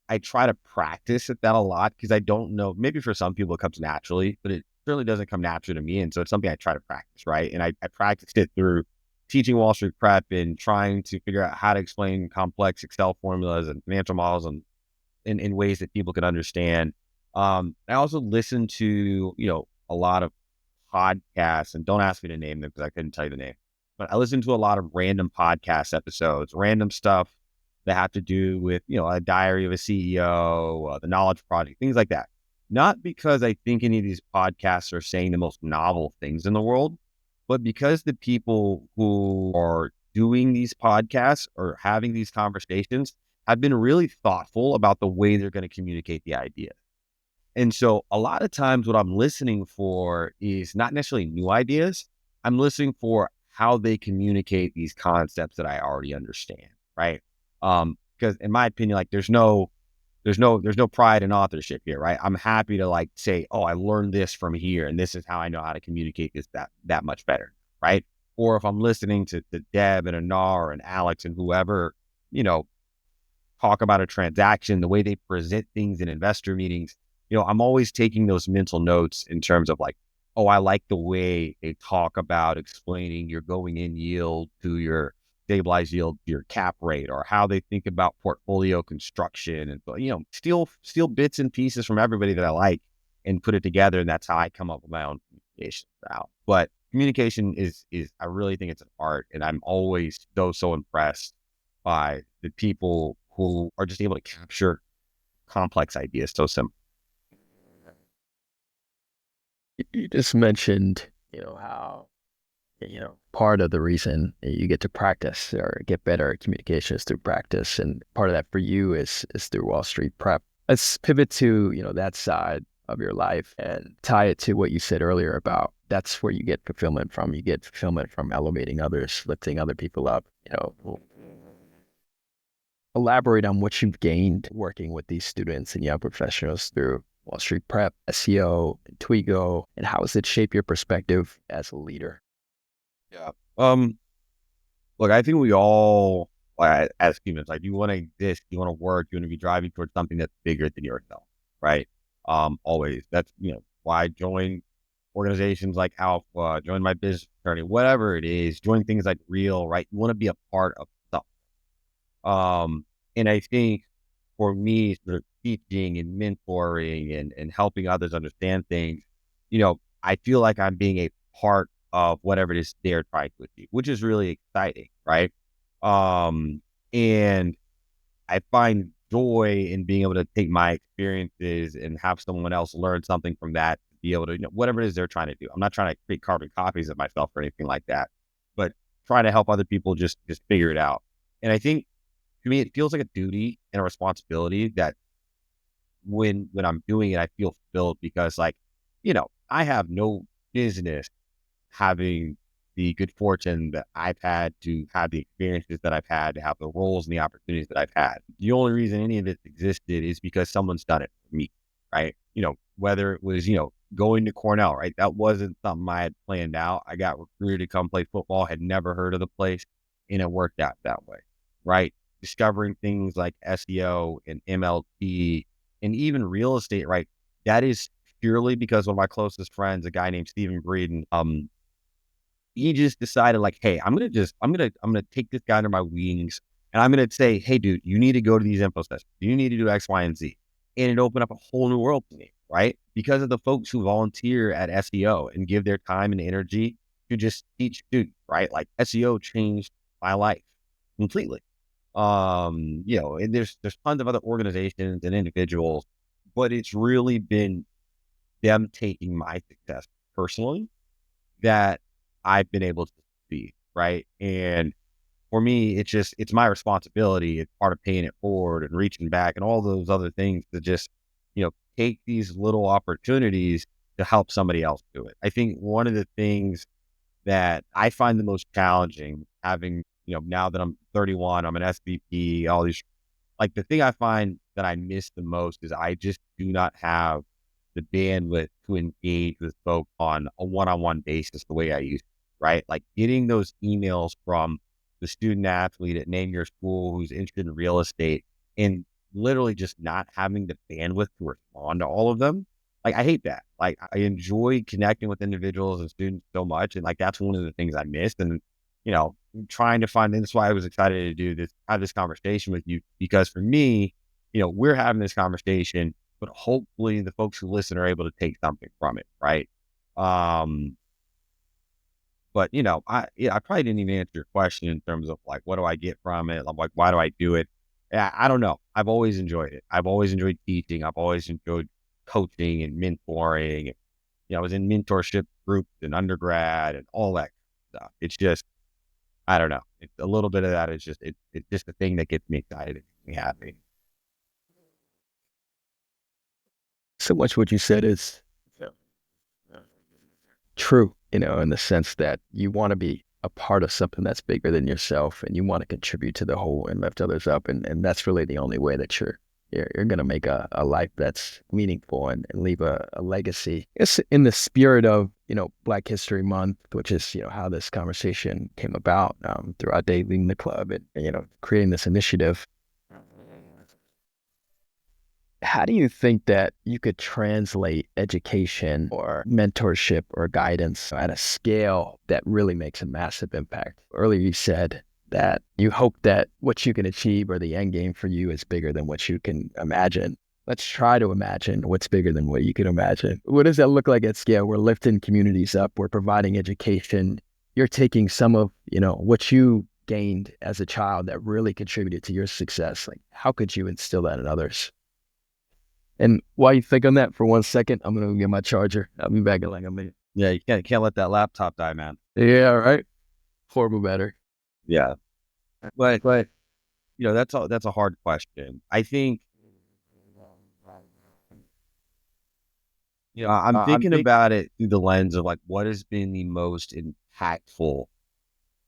I try to practice at that a lot because I don't know, maybe for some people it comes naturally, but it certainly doesn't come naturally to me. And so it's something I try to practice, right? And I practiced it through teaching Wall Street prep and trying to figure out how to explain complex Excel formulas and financial models and in ways that people could understand. I also listen to, a lot of podcasts, and don't ask me to name them because I couldn't tell you the name, but I listen to a lot of random podcast episodes, random stuff that have to do with, a diary of a CEO, the Knowledge Project, things like that. Not because I think any of these podcasts are saying the most novel things in the world, but because the people who are doing these podcasts or having these conversations have been really thoughtful about the way they're going to communicate the idea. And so a lot of times what I'm listening for is not necessarily new ideas. I'm listening for how they communicate these concepts that I already understand, right? Because in my opinion, like there's no pride in authorship here, right? I'm happy to like say, oh, I learned this from here, and this is how I know how to communicate this that much better, right? Or if I'm listening to Deb and Anar and Alex and whoever, you know, talk about a transaction, the way they present things in investor meetings, I'm always taking those mental notes in terms of like, oh, I like the way they talk about explaining your going in yield to your stabilized yield, to your cap rate, or how they think about portfolio construction, and steal bits and pieces from everybody that I like and put it together. And that's how I come up with my own communication style. But communication is I really think it's an art, and I'm always so impressed by the people who are just able to capture complex ideas so simple.
You just mentioned, how, part of the reason you get to practice or get better at communication is through practice. And part of that for you is through Wall Street prep. Let's pivot to, that side of your life and tie it to what you said earlier about that's where you get fulfillment from. You get fulfillment from elevating others, lifting other people up. Elaborate on what you've gained working with these students and young professionals through Wall Street Prep, SEO, and Twigo, and how has it shaped your perspective as a leader?
Yeah. Look, I think we all, like, as humans, like you want to exist, you want to work, you want to be driving towards something that's bigger than yourself, right? Always. That's, why I join organizations like Alpha, join my business attorney, whatever it is, join things like Real, right? You want to be a part of stuff. And I think for me, sort of teaching and mentoring and helping others understand things, I feel like I'm being a part of whatever it is they're trying to achieve, which is really exciting, right? And I find joy in being able to take my experiences and have someone else learn something from that, be able to, whatever it is they're trying to do. I'm not trying to create carbon copies of myself or anything like that, but trying to help other people just figure it out. And I think to me, it feels like a duty and a responsibility that when I'm doing it, I feel fulfilled because like, I have no business having the good fortune that I've had to have the experiences that I've had, to have the roles and the opportunities that I've had. The only reason any of it existed is because someone's done it for me, right? Whether it was, going to Cornell, right? That wasn't something I had planned out. I got recruited to come play football, had never heard of the place, and it worked out that way, right? Discovering things like SEO and MLT and even real estate, right? That is purely because one of my closest friends, a guy named Stephen Breeden, he just decided like, hey, I'm gonna take this guy under my wings, and I'm gonna say, hey, dude, you need to go to these info sessions. You need to do X, Y, and Z. And it opened up a whole new world to me, right? Because of the folks who volunteer at SEO and give their time and energy to just teach students, right? Like SEO changed my life completely. And there's tons of other organizations and individuals, but it's really been them taking my success personally that I've been able to see, right? And for me, it's my responsibility. It's part of paying it forward and reaching back and all those other things to just, take these little opportunities to help somebody else do it. I think one of the things that I find the most challenging having, now that I'm 31, I'm an SVP, all these, like the thing I find that I miss the most is I just do not have the bandwidth to engage with folks on a one-on-one basis the way I used to, right? Like getting those emails from the student athlete at Name Your School who's interested in real estate and literally just not having the bandwidth to respond to all of them. Like I hate that. Like I enjoy connecting with individuals and students so much. And like that's one of the things I missed. And, trying to find, and that's why I was excited to have this conversation with you, because for me, we're having this conversation, but hopefully the folks who listen are able to take something from it, right? Um, but I probably didn't even answer your question in terms of like, what do I get from it? Like, why do I do it? Yeah, I don't know. I've always enjoyed it. I've always enjoyed teaching. I've always enjoyed coaching and mentoring. I was in mentorship groups in undergrad and all that stuff. It's just, I don't know. It's a little bit of that. It's just the thing that gets me excited and makes me happy.
So much what you said is true, in the sense that you want to be a part of something that's bigger than yourself and you want to contribute to the whole and lift others up. And that's really the only way that you're going to make a life that's meaningful and leave a legacy. It's in the spirit of, Black History Month, which is, how this conversation came about through our day leading the club and, creating this initiative. How do you think that you could translate education or mentorship or guidance at a scale that really makes a massive impact? Earlier, you said that you hope that what you can achieve or the end game for you is bigger than what you can imagine. Let's try to imagine what's bigger than what you can imagine. What does that look like at scale? We're lifting communities up. We're providing education. You're taking some of, what you gained as a child that really contributed to your success. Like, how could you instill that in others? And while you think on that for 1 second, I'm gonna get my charger. I'll be back in like a minute.
Yeah, you can't let that laptop die, man.
Yeah, right. Horrible battery.
Yeah. But
But
that's a hard question. I think, I'm
I'm
thinking
thinking
about it through the lens of like what has been the most impactful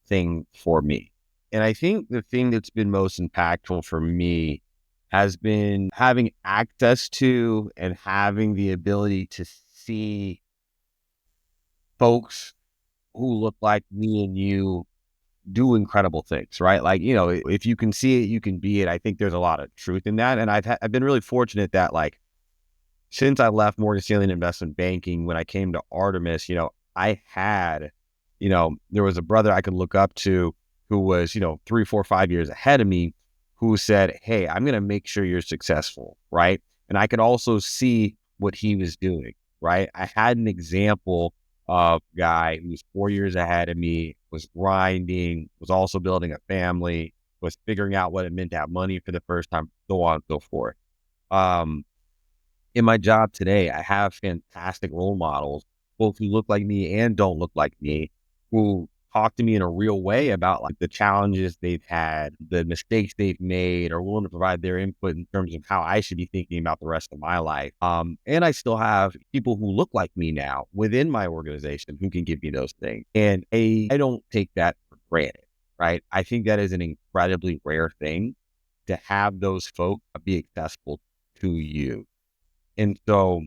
thing for me. And I think the thing that's been most impactful for me has been having access to and having the ability to see folks who look like me and you do incredible things, right? Like, if you can see it, you can be it. I think there's a lot of truth in that. And I've been really fortunate that like, since I left Morgan Stanley and investment banking, when I came to Artemis, I had, there was a brother I could look up to who was, 3, 4, 5 years ahead of me, who said, "Hey, I'm going to make sure you're successful." Right. And I could also see what he was doing. Right. I had an example of a guy who was 4 years ahead of me, was grinding, was also building a family, was figuring out what it meant to have money for the first time, so on and so forth. In my job today, I have fantastic role models, both who look like me and don't look like me, who talk to me in a real way about like the challenges they've had, the mistakes they've made, are willing to provide their input in terms of how I should be thinking about the rest of my life. And I still have people who look like me now within my organization who can give me those things. And I don't take that for granted, right? I think that is an incredibly rare thing to have those folks be accessible to you. And so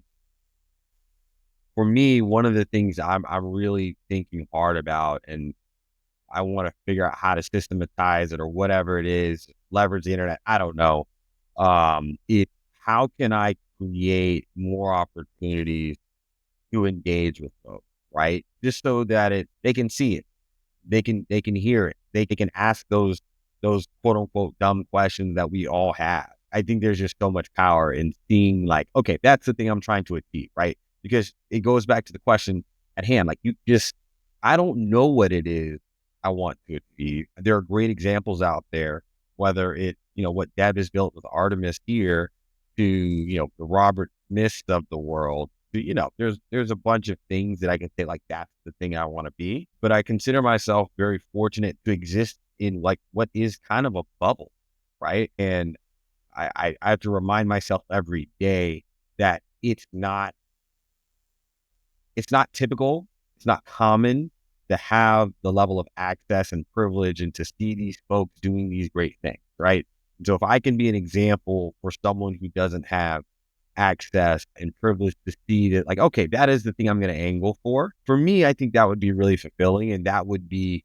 for me, one of the things I'm really thinking hard about, and I want to figure out how to systematize it or whatever it is, leverage the internet, I don't know. It How can I create more opportunities to engage with folks, right? Just so that they can see it, they can hear it, they can ask those quote unquote dumb questions that we all have. I think there's just so much power in seeing like, okay, that's the thing I'm trying to achieve, right? Because it goes back to the question at hand. Like I don't know what it is I want to achieve. There are great examples out there, whether what Deb has built with Artemis here to, the Robert Mist of the world. There's a bunch of things that I can say, like, that's the thing I want to be. But I consider myself very fortunate to exist in like what is kind of a bubble, right? And I have to remind myself every day that it's not typical, it's not common to have the level of access and privilege and to see these folks doing these great things, right? So if I can be an example for someone who doesn't have access and privilege to see that, like, okay, that is the thing I'm going to angle for me, I think that would be really fulfilling, and that would be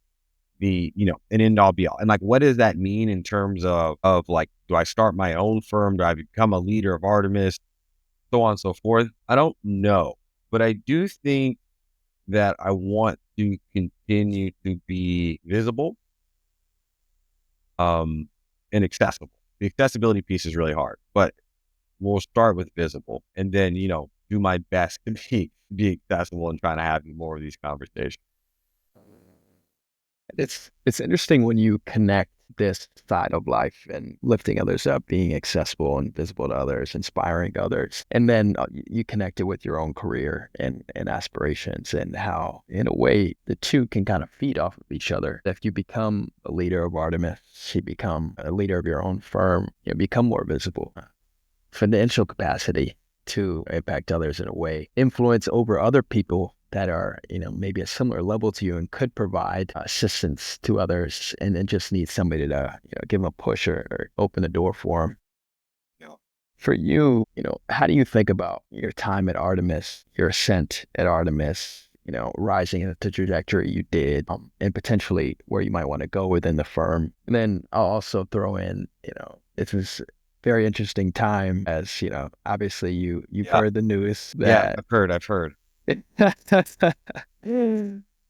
an end all be all. And like, what does that mean in terms of like, do I start my own firm? Do I become a leader of Artemis? So on and so forth. I don't know, but I do think that I want to continue to be visible, and accessible. The accessibility piece is really hard, but we'll start with visible and then, do my best to be accessible and trying to have more of these conversations.
it's interesting when you connect this side of life and lifting others up, being accessible and visible to others, inspiring others, and then you connect it with your own career and aspirations, and how, in a way, the two can kind of feed off of each other. If you become a leader of Artemis, you become a leader of your own firm, you become more visible. Financial capacity to impact others in a way, influence over other people that are, maybe a similar level to you and could provide assistance to others and then just need somebody to, give them a push or open the door for them. For you, how do you think about your time at Artemis, your ascent at Artemis, rising in the trajectory you did, and potentially where you might want to go within the firm? And then I'll also throw in, it was a very interesting time as, obviously you've
Yeah.
heard the news
Yeah.
that
I've heard.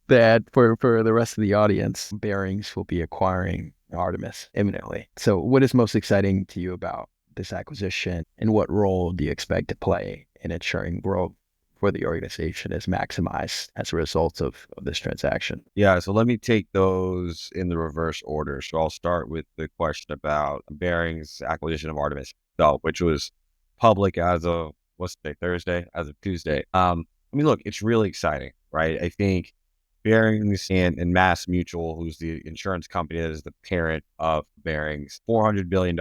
that for the rest of the audience, Barings will be acquiring Artemis imminently. So what is most exciting to you about this acquisition, and what role do you expect to play in ensuring growth for the organization is maximized as a result of this transaction?
Yeah, so let me take those in the reverse order. So I'll start with the question about Barings' acquisition of Artemis, which was public as of what's today, Thursday, as of Tuesday. Look, it's really exciting, right? I think Barings and Mass Mutual, who's the insurance company that is the parent of Barings, $400 billion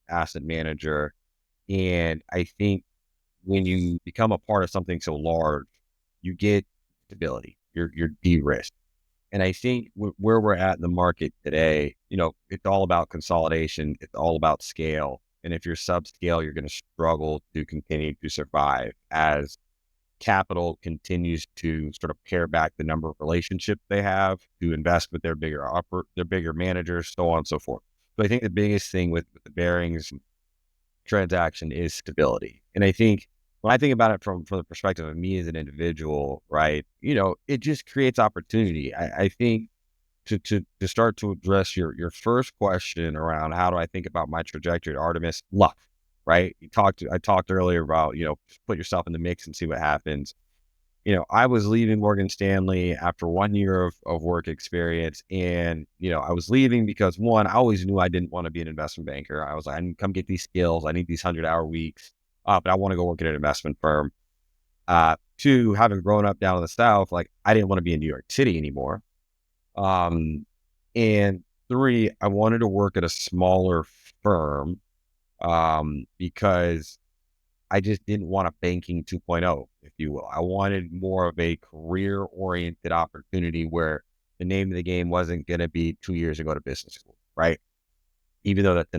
asset manager. And I think when you become a part of something so large, you get stability. You're de-risked. And I think where we're at in the market today, it's all about consolidation. It's all about scale. And if you're subscale, you're going to struggle to continue to survive as capital continues to sort of pare back the number of relationships they have to invest with their bigger managers, so on and so forth. So I think the biggest thing with the Barings transaction is stability. And I think when I think about it from the perspective of me as an individual, right, it just creates opportunity. I think to start to address your first question around how do I think about my trajectory at Artemis, luck, right? I talked earlier about, just put yourself in the mix and see what happens. I was leaving Morgan Stanley after 1 year of work experience. And, I was leaving because one, I always knew I didn't want to be an investment banker. I was like, I need to come get these skills. I need these 100-hour weeks. But I want to go work at an investment firm. Two, having grown up down in the South, like I didn't want to be in New York City anymore. And three, I wanted to work at a smaller firm because I just didn't want a banking 2.0, if you will. I wanted more of a career-oriented opportunity where the name of the game wasn't going to be 2 years to go to business school, right? Even though that's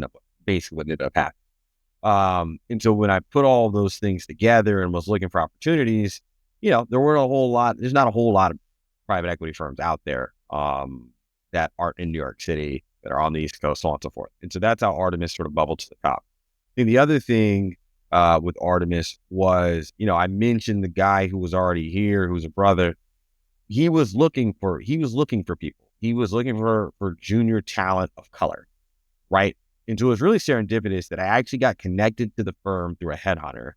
basically what ended up happening. And so when I put all those things together and was looking for opportunities, there's not a whole lot of private equity firms out there that aren't in New York City, that are on the East Coast, so on and so forth. And so that's how Artemis sort of bubbled to the top. And the other thing with Artemis was, I mentioned the guy who was already here, who's a brother. He was looking for people. He was looking for junior talent of color, right? And so it was really serendipitous that I actually got connected to the firm through a headhunter,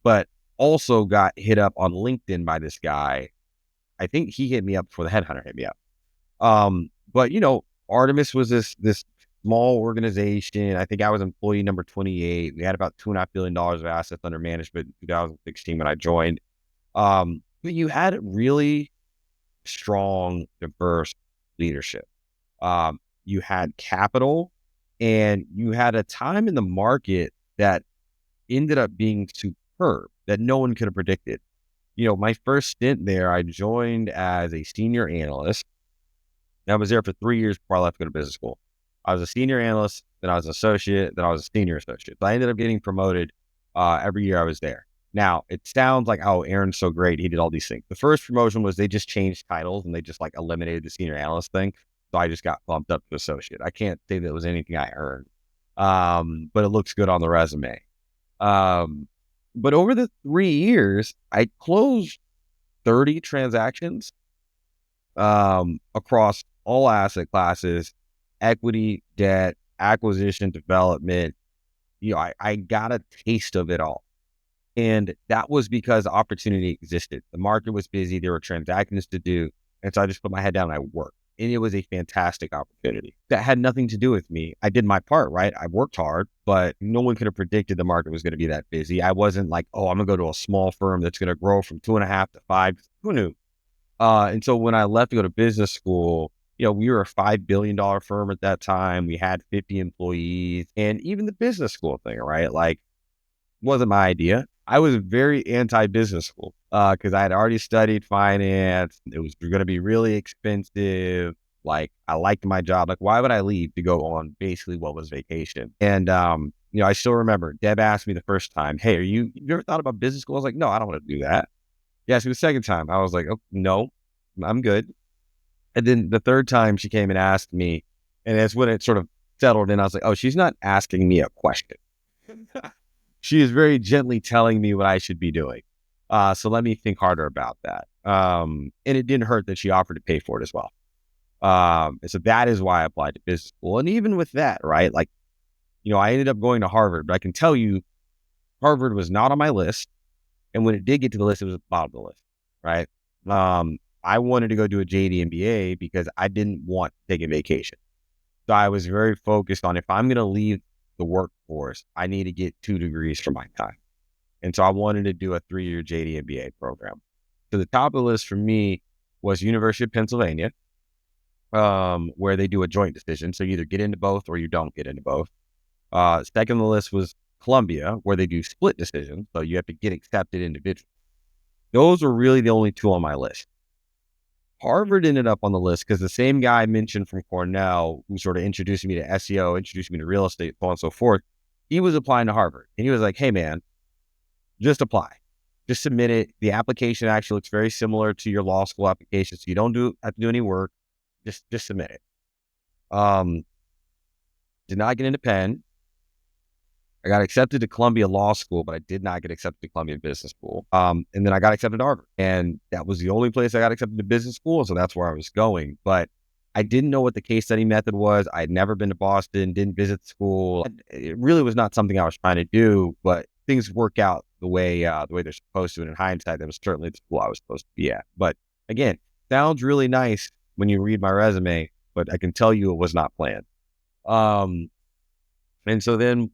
but also got hit up on LinkedIn by this guy. I think he hit me up before the headhunter hit me up. But Artemis was this small organization. I think I was employee number 28. We had about $2.5 billion of assets under management in 2016 when I joined. But you had really strong, diverse leadership. You had capital, and you had a time in the market that ended up being superb that no one could have predicted. My first stint there, I joined as a senior analyst. I was there for 3 years before I left to go to business school. I was a senior analyst, then I was an associate, then I was a senior associate. So I ended up getting promoted every year I was there. Now, it sounds like, oh, Aaron's so great. He did all these things. The first promotion was they just changed titles and they just eliminated the senior analyst thing. So I just got bumped up to associate. I can't say that it was anything I earned, but it looks good on the resume. But over the 3 years, I closed 30 transactions across all asset classes, equity, debt, acquisition, development. I got a taste of it all. And that was because opportunity existed. The market was busy. There were transactions to do. And so I just put my head down and I worked. And it was a fantastic opportunity that had nothing to do with me. I did my part, right? I worked hard, but no one could have predicted the market was going to be that busy. I wasn't like, oh, I'm going to go to a small firm that's going to grow from 2.5 to 5. Who knew? And so when I left to go to business school, we were a $5 billion firm at that time. We had 50 employees, and even the business school thing, right? Wasn't my idea. I was very anti-business school because I had already studied finance. It was going to be really expensive. Like, I liked my job. Like, why would I leave to go on basically what was vacation? And, I still remember Deb asked me the first time, hey, you ever thought about business school? I was like, no, I don't want to do that. She asked me the second time. I was like, oh, no, I'm good. And then the third time she came and asked me, and that's when it sort of settled in. I was like, oh, she's not asking me a question. She is very gently telling me what I should be doing. So let me think harder about that. And it didn't hurt that she offered to pay for it as well. And so that is why I applied to business school. And even with that, right? Like, I ended up going to Harvard, but I can tell you Harvard was not on my list. And when it did get to the list, it was at the bottom of the list, right? I wanted to go do a JD MBA because I didn't want to take a vacation. So I was very focused on, if I'm going to leave the workforce, I need to get 2 degrees for my time. And so I wanted to do a 3-year JD MBA program. So the top of the list for me was University of Pennsylvania, where they do a joint decision. So you either get into both or you don't get into both. Second on the list was Columbia, where they do split decisions. So you have to get accepted individually. Those were really the only 2 on my list. Harvard ended up on the list because the same guy I mentioned from Cornell, who sort of introduced me to SEO, introduced me to real estate, so on and so forth, he was applying to Harvard. And he was like, hey, man, just apply. Just submit it. The application actually looks very similar to your law school application, so you don't have to do any work. Just submit it. Did not get into Penn. I got accepted to Columbia Law School, but I did not get accepted to Columbia Business School. And then I got accepted to Harvard, and that was the only place I got accepted to business school. So that's where I was going. But I didn't know what the case study method was. I'd never been to Boston, didn't visit the school. It really was not something I was trying to do, but things work out the way they're supposed to. And in hindsight, that was certainly the school I was supposed to be at. But again, sounds really nice when you read my resume, but I can tell you it was not planned. And so then,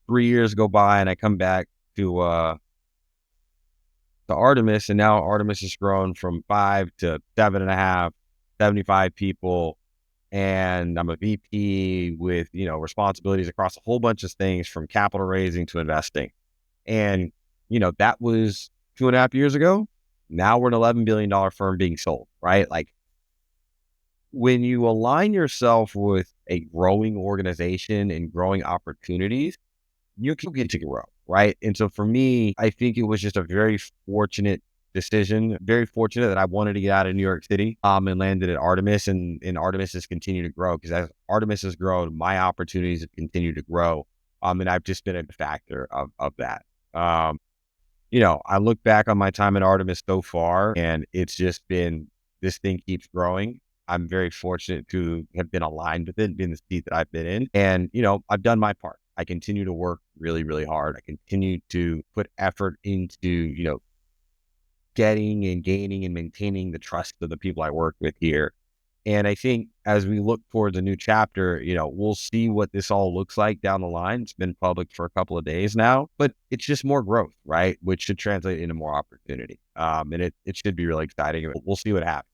3 years go by and I come back to Artemis, and now Artemis has grown from 5 to 7.5, 75 people. And I'm a VP with, responsibilities across a whole bunch of things, from capital raising to investing. And, that was 2.5 years ago. Now we're an $11 billion firm being sold, right? Like, when you align yourself with a growing organization and growing opportunities, you can get to grow, right? And so for me, I think it was just a very fortunate decision, very fortunate that I wanted to get out of New York City and landed at Artemis, and Artemis has continued to grow, because as Artemis has grown, my opportunities have continued to grow. And I've just been a factor of that. I look back on my time at Artemis so far, and it's just been, this thing keeps growing. I'm very fortunate to have been aligned with it, been the seat that I've been in. And, I've done my part. I continue to work really, really hard. I continue to put effort into, getting and gaining and maintaining the trust of the people I work with here. And I think as we look towards a new chapter, we'll see what this all looks like down the line. It's been public for a couple of days now, but it's just more growth, right? Which should translate into more opportunity. And it should be really exciting. We'll see what happens.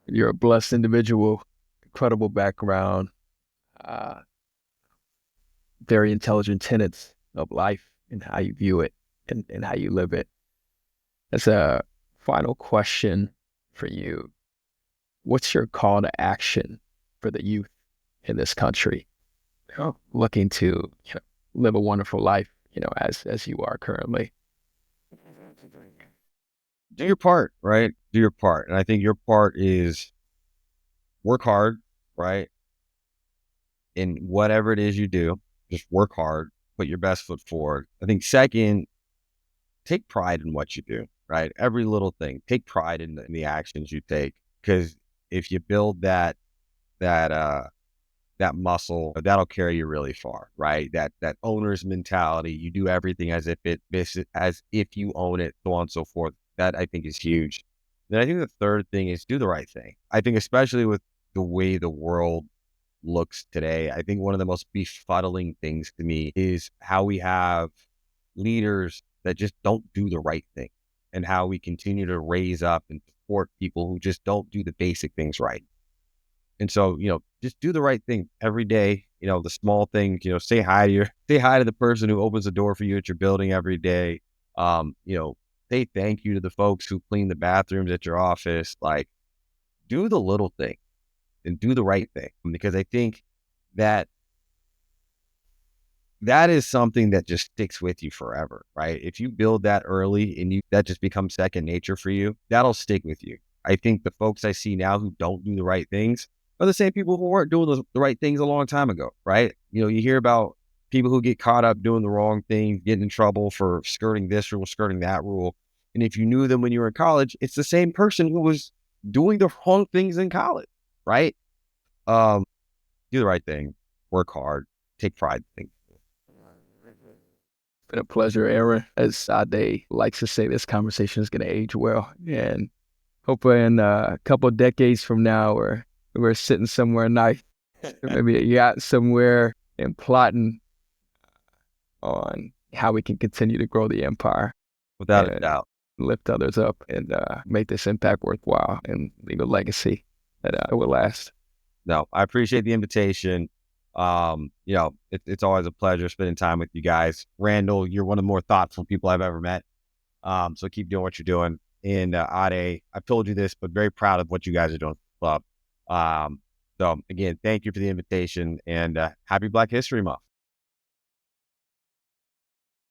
You're a blessed individual, incredible background, very intelligent tenets of life and how you view it and how you live it. As a final question for you, what's your call to action for the youth in this country, looking to live a wonderful life, as you are currently?
Do your part, right? Do your part. And I think your part is work hard, right? In whatever it is you do, just work hard, put your best foot forward. I think second, take pride in what you do, right? Every little thing, take pride in the actions you take, because if you build that muscle, that'll carry you really far, right? That owner's mentality, you do everything as if you own it, so on and so forth. That I think is huge. Then I think the third thing is do the right thing. I think especially with the way the world looks today, I think one of the most befuddling things to me is how we have leaders that just don't do the right thing, and how we continue to raise up and support people who just don't do the basic things right. And so, just do the right thing every day the small things, say hi to the person who opens the door for you at your building every day. Say thank you to the folks who clean the bathrooms at your office. Like, do the little thing and do the right thing, because I think that that is something that just sticks with you forever, right? If you build that early and that just becomes second nature for you, that'll stick with you. I think the folks I see now who don't do the right things are the same people who weren't doing the right things a long time ago, right? You hear about people who get caught up doing the wrong thing, getting in trouble for skirting this rule, skirting that rule. And if you knew them when you were in college, it's the same person who was doing the wrong things in college, right? Um, do the right thing, work hard, take pride in things.
Been a pleasure, Aaron. As Sade likes to say, this conversation is going to age well. And hopefully in a couple of decades from now, we're sitting somewhere nice, maybe a yacht somewhere, and plotting on how we can continue to grow the empire
Without a
and
doubt.
lift others up and make this impact worthwhile and leave a legacy that will last.
No, I appreciate the invitation. It's always a pleasure spending time with you guys. Randall, you're one of the more thoughtful people I've ever met. So keep doing what you're doing. And Ade, I've told you this, but very proud of what you guys are doing for the club. So again, thank you for the invitation, and happy Black History Month.